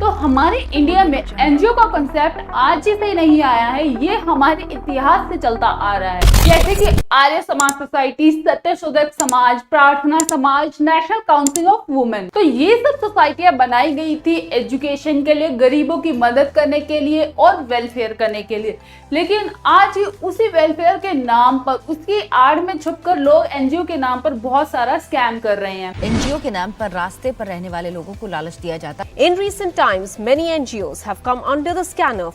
तो हमारे इंडिया में एनजीओ का कंसेप्ट आज ही से नहीं आया है, ये हमारे इतिहास से चलता आ रहा है। जैसे कि आर्य समाज सोसाइटी, सत्यशोधक समाज, प्रार्थना समाज, नेशनल काउंसिल ऑफ वुमेन, तो ये सब सोसाइटियां बनाई गई थी एजुकेशन के लिए, गरीबों की मदद करने के लिए और वेलफेयर करने के लिए। लेकिन आज उसी वेलफेयर के नाम पर, उसकी आड़ में छुपकर लोग एनजीओ के नाम पर बहुत सारा स्कैम कर रहे हैं। एनजीओ के नाम पर रास्ते पर रहने वाले लोगों को लालच दिया जाता है। In recent times, many NGOs have come under the scanner.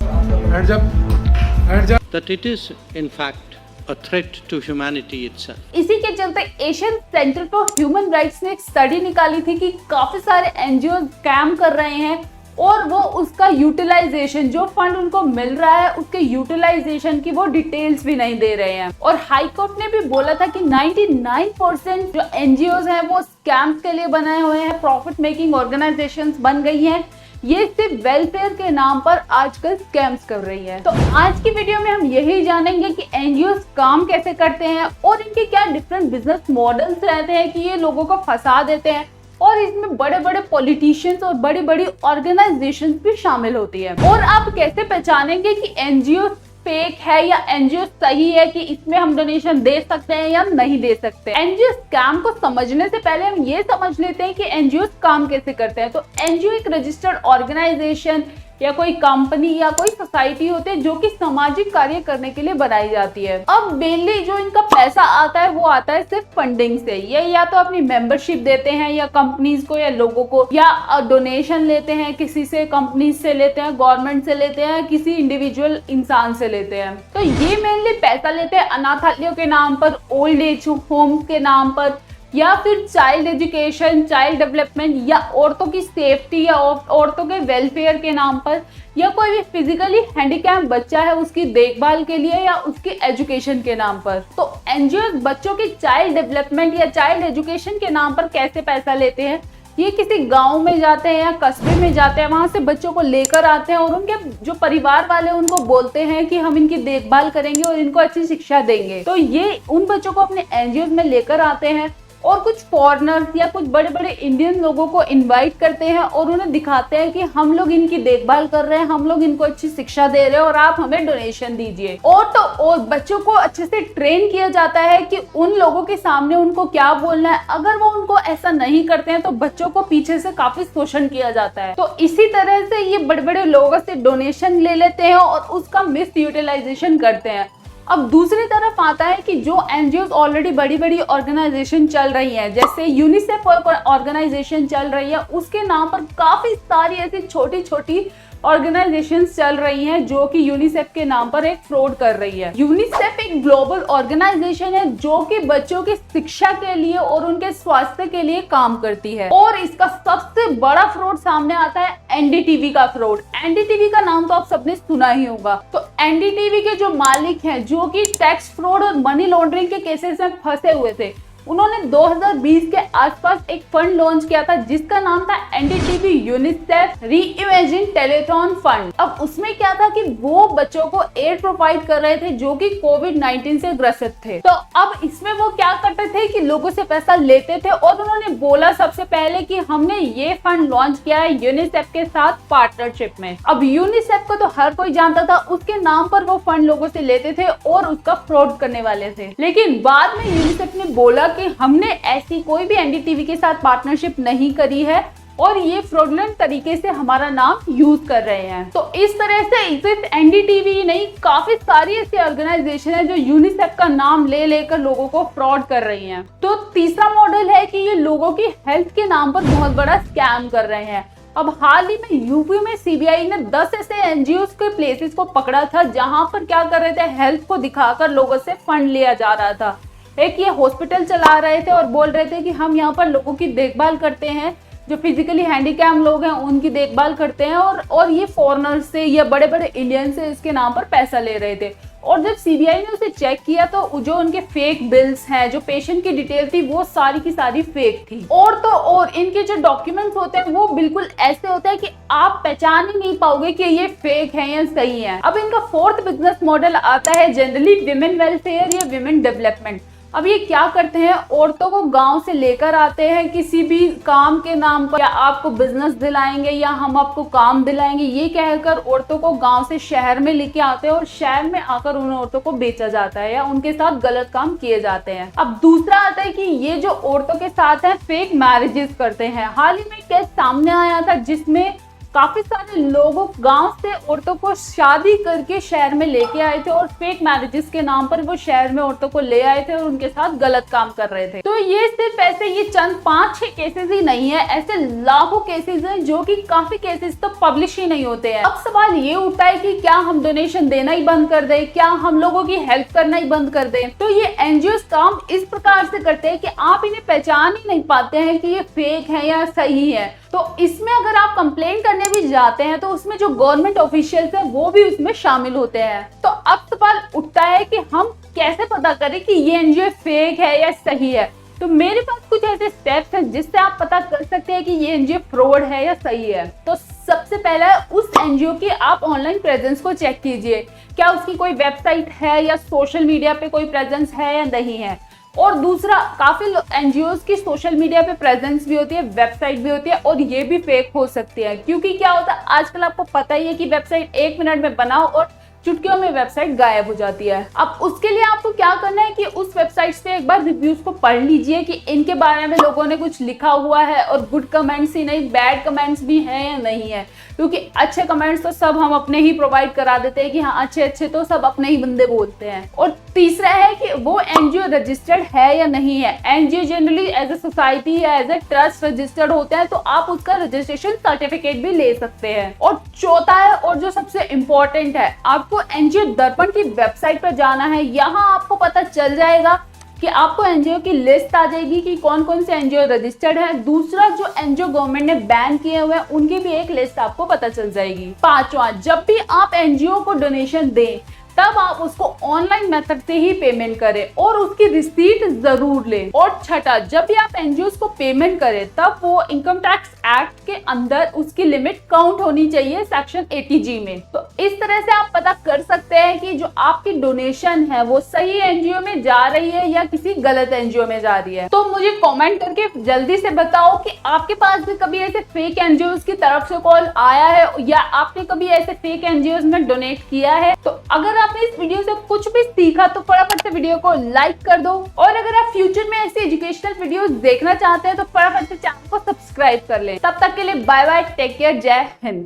That it is, in fact, a threat to humanity itself. इसी के चलते Asian centre for human rights ने एक स्टडी निकाली थी कि काफी सारे एनजीओ स्कैम कर रहे हैं और वो उसका यूटिलाइजेशन, जो फंड उनको मिल रहा है उसके यूटिलाइजेशन की वो डिटेल्स भी नहीं दे रहे हैं। और हाई कोर्ट ने भी बोला था कि 99% जो एनजीओज हैं वो स्कैम्स के लिए बनाए हुए हैं, प्रॉफिट मेकिंग ऑर्गेनाइजेशंस बन गई हैं। ये सिर्फ वेलफेयर के नाम पर आजकल स्कैम्स कर रही है। तो आज की वीडियो में हम यही जानेंगे कि एनजीओ काम कैसे करते हैं और इनके क्या डिफरेंट बिजनेस मॉडल्स रहते हैं कि ये लोगों को फंसा देते हैं, और इसमें बड़े बड़े पॉलिटिशियंस और बड़ी बड़ी ऑर्गेनाइजेशंस भी शामिल होती है। और आप कैसे पहचानेंगे कि एनजीओ फेक है या एनजीओ सही है, कि इसमें हम डोनेशन दे सकते हैं या नहीं दे सकते। एनजीओ स्कैम को समझने से पहले हम ये समझ लेते हैं कि एनजीओ काम कैसे करते हैं। तो एनजीओ एक रजिस्टर्ड ऑर्गेनाइजेशन या कोई कंपनी या कोई सोसाइटी होते हैं जो कि सामाजिक कार्य करने के लिए बनाई जाती है। अब मेनली जो इनका पैसा आता है वो आता है सिर्फ फंडिंग से। ये या तो अपनी मेंबरशिप देते हैं या कंपनीज को या लोगों को, या डोनेशन लेते हैं किसी से, कंपनीज से लेते हैं, गवर्नमेंट से लेते हैं, किसी इंडिविजुअल इंसान से लेते हैं। तो ये मेनली पैसा लेते हैं अनाथालयों के नाम पर, ओल्ड एज होम के नाम पर, या फिर चाइल्ड एजुकेशन, चाइल्ड डेवलपमेंट, या औरतों की सेफ्टी या औरतों के वेलफेयर के नाम पर, या कोई भी फिजिकली हैंडीकैप बच्चा है उसकी देखभाल के लिए या उसकी एजुकेशन के नाम पर। तो एनजीओ बच्चों की चाइल्ड डेवलपमेंट या चाइल्ड एजुकेशन के नाम पर कैसे पैसा लेते हैं, ये किसी गांव में जाते हैं या कस्बे में जाते हैं, वहां से बच्चों को लेकर आते हैं और उनके जो परिवार वाले उनको बोलते हैं कि हम इनकी देखभाल करेंगे और इनको अच्छी शिक्षा देंगे। तो ये उन बच्चों को अपने एनजीओ में लेकर आते हैं और कुछ फॉरेनर्स या कुछ बड़े बड़े इंडियन लोगों को इनवाइट करते हैं और उन्हें दिखाते हैं कि हम लोग इनकी देखभाल कर रहे हैं, हम लोग इनको अच्छी शिक्षा दे रहे हैं और आप हमें डोनेशन दीजिए। और बच्चों को अच्छे से ट्रेन किया जाता है कि उन लोगों के सामने उनको क्या बोलना है। अगर वो उनको ऐसा नहीं करते हैं तो बच्चों को पीछे से काफी शोषण किया जाता है। तो इसी तरह से ये बड़े बड़े लोगों से डोनेशन ले लेते हैं और उसका मिस यूटिलाइजेशन करते हैं। अब दूसरी तरफ आता है कि जो एनजीओ ऑलरेडी बड़ी बड़ी ऑर्गेनाइजेशन चल रही है, जैसे यूनिसेफ ऑर्गेनाइजेशन चल रही है, उसके नाम पर काफी सारी ऐसी छोटी छोटी ऑर्गेनाइजेशंस चल रही हैं जो कि यूनिसेफ के नाम पर एक फ्रॉड कर रही है। यूनिसेफ एक ग्लोबल ऑर्गेनाइजेशन है जो कि बच्चों की शिक्षा के लिए और उनके स्वास्थ्य के लिए काम करती है। और इसका सबसे बड़ा फ्रॉड सामने आता है एनडीटीवी का फ्रॉड। एनडीटीवी का नाम तो आप सबने सुना ही होगा। तो एनडीटीवी के जो मालिक हैं, जो कि टैक्स फ्रॉड और मनी लॉन्ड्रिंग के केसेस में फंसे हुए थे, उन्होंने 2020 के आसपास एक फंड लॉन्च किया था जिसका नाम था NDTV UNICEF reimagine telethon fund. अब उसमें क्या था कि वो बच्चों को एड प्रोवाइड कर रहे थे जो कि कोविड-19 से ग्रसित थे। तो अब इसमें वो क्या करते थे कि लोगों से पैसा लेते थे और उन्होंने बोला सबसे पहले कि हमने ये फंड लॉन्च किया है यूनिसेफ के साथ पार्टनरशिप में। अब यूनिसेफ को तो हर कोई जानता था, उसके नाम पर वो फंड लोगों से लेते थे और उसका फ्रॉड करने वाले थे। लेकिन बाद में यूनिसेफ ने बोला कि हमने ऐसी कोई भी एनडीटीवी के साथ पार्टनरशिप नहीं करी है और ये फ्रॉडुलेंट तरीके से हमारा नाम यूज कर रहे हैं। तो इस तरह से सिर्फ एनडीटीवी नहीं, काफी सारी ऐसी ऑर्गेनाइजेशन है जो यूनिसेफ का नाम ले लेकर लोगों को फ्रॉड कर रही हैं। तो तीसरा मॉडल है कि ये लोगों की हेल्थ के नाम पर बहुत बड़ा स्कैम कर रहे हैं। अब हाल ही में यूपी में सीबीआई ने 10 ऐसे एनजीओ के प्लेसेस को पकड़ा था जहां पर क्या कर रहे थे, हेल्थ को दिखाकर लोगों से फंड लिया जा रहा था। एक ये हॉस्पिटल चला रहे थे और बोल रहे थे कि हम यहाँ पर लोगों की देखभाल करते हैं, जो फिजिकली हैंडीकैप लोग हैं उनकी देखभाल करते हैं, और ये फॉरेनर्स से या बड़े बड़े इंडियन से इसके नाम पर पैसा ले रहे थे। और जब सीबीआई ने उसे चेक किया तो जो उनके फेक बिल्स हैं, जो पेशेंट की डिटेल थी, वो सारी की सारी फेक थी। और तो और इनके जो डॉक्यूमेंट्स होते हैं वो बिल्कुल ऐसे होते हैं कि आप पहचान ही नहीं पाओगे कि ये फेक है या सही है। अब इनका फोर्थ बिजनेस मॉडल आता है जनरली विमेन वेलफेयर या विमेन डेवलपमेंट। अब ये क्या करते हैं, औरतों को गांव से लेकर आते हैं किसी भी काम के नाम पर, या आपको बिजनेस दिलाएंगे या हम आपको काम दिलाएंगे, ये कहकर औरतों को गांव से शहर में लेके आते हैं और शहर में आकर उन औरतों को बेचा जाता है या उनके साथ गलत काम किए जाते हैं। अब दूसरा आता है कि ये जो औरतों के साथ है फेक मैरिजेस करते हैं। हाल ही में केस सामने आया था जिसमें काफी सारे लोगों गांव से औरतों को शादी करके शहर में लेके आए थे और फेक मैरिजेस के नाम पर वो शहर में औरतों को ले आए थे और उनके साथ गलत काम कर रहे थे। तो ये सिर्फ ऐसे ये चंद 5-6 केसेस ही नहीं है, ऐसे लाखों केसेस हैं जो कि काफी केसेस तो पब्लिश ही नहीं होते हैं। अब सवाल ये उठता है कि क्या हम डोनेशन देना ही बंद कर दें, क्या हम लोगों की हेल्प करना ही बंद कर दें। तो ये एनजीओ काम इस प्रकार से करते हैं कि आप इन्हें पहचान ही नहीं पाते हैं कि ये फेक है या सही है। तो इसमें अगर आप कंप्लेन करने भी जाते हैं तो उसमें जो गवर्नमेंट ऑफिशियल्स हैं वो भी उसमें शामिल होते हैं। तो अब सवाल उठता है कि हम कैसे पता करें कि ये एनजीओ फेक है या सही है। तो मेरे पास कुछ ऐसे स्टेप्स हैं जिससे आप पता कर सकते हैं कि ये एनजीओ फ्रॉड है या सही है। तो सबसे पहला उस एनजीओ की आप ऑनलाइन प्रेजेंस को चेक कीजिए, क्या उसकी कोई वेबसाइट है या सोशल मीडिया पे कोई प्रेजेंस है या नहीं है। और दूसरा, काफी एनजीओज की सोशल मीडिया पे प्रेजेंस भी होती है, वेबसाइट भी होती है और ये भी फेक हो सकती है, क्योंकि क्या होता है आजकल आपको पता ही है कि वेबसाइट 1 मिनट में बनाओ और चुटकियों में वेबसाइट गायब हो जाती है। अब उसके लिए आपको क्या करना है कि उस वेबसाइट पे एक बार रिव्यूज को पढ़ लीजिए कि इनके बारे में लोगों ने कुछ लिखा हुआ है और गुड कमेंट्स ही नहीं, बैड कमेंट्स भी हैं या नहीं है, क्योंकि अच्छे कमेंट्स तो सब हम अपने ही प्रोवाइड करा देते हैं कि हाँ अच्छे तो सब अपने ही बंदे बोलते हैं। और तीसरा है कि वो एनजीओ रजिस्टर्ड है या नहीं है। NGO generally as a society या एज ए ट्रस्ट रजिस्टर्ड होते हैं, तो आप उसका रजिस्ट्रेशन सर्टिफिकेट भी ले सकते हैं। और चौथा है और जो सबसे इम्पोर्टेंट है, आपको एनजीओ दर्पण की वेबसाइट पर जाना है। यहाँ आपको पता चल जाएगा कि आपको एनजीओ की लिस्ट आ जाएगी कि कौन कौन से एनजीओ रजिस्टर्ड है। दूसरा, जो एनजीओ गवर्नमेंट ने बैन किए हुए हैं उनकी भी एक लिस्ट आपको पता चल जाएगी। पांचवा, जब भी आप एनजीओ को डोनेशन दें तब आप उसको ऑनलाइन मेथड से ही पेमेंट करें और उसकी रिसीट जरूर लें। और छठा, जब भी आप एनजीओ को पेमेंट करें तब वो इनकम टैक्स एक्ट के अंदर उसकी लिमिट काउंट होनी चाहिए सेक्शन 80G में। तो इस तरह से आप पता कर सकते हैं कि जो आपकी डोनेशन है वो सही एनजीओ में जा रही है या किसी गलत एनजीओ में जा रही है। तो मुझे कमेंट करके जल्दी से बताओ कि आपके पास भी कभी ऐसे फेक एनजीओ की तरफ से कॉल आया है या आपने कभी ऐसे फेक एनजीओ में डोनेट किया है। तो अगर आपने इस वीडियो से कुछ भी सीखा तो फटाफट से वीडियो को लाइक कर दो, और अगर आप फ्यूचर में ऐसे एजुकेशनल वीडियोस देखना चाहते हैं तो फटाफट से चैनल को सब्सक्राइब कर लें। तब तक के लिए बाय बाय, टेक केयर, जय हिंद।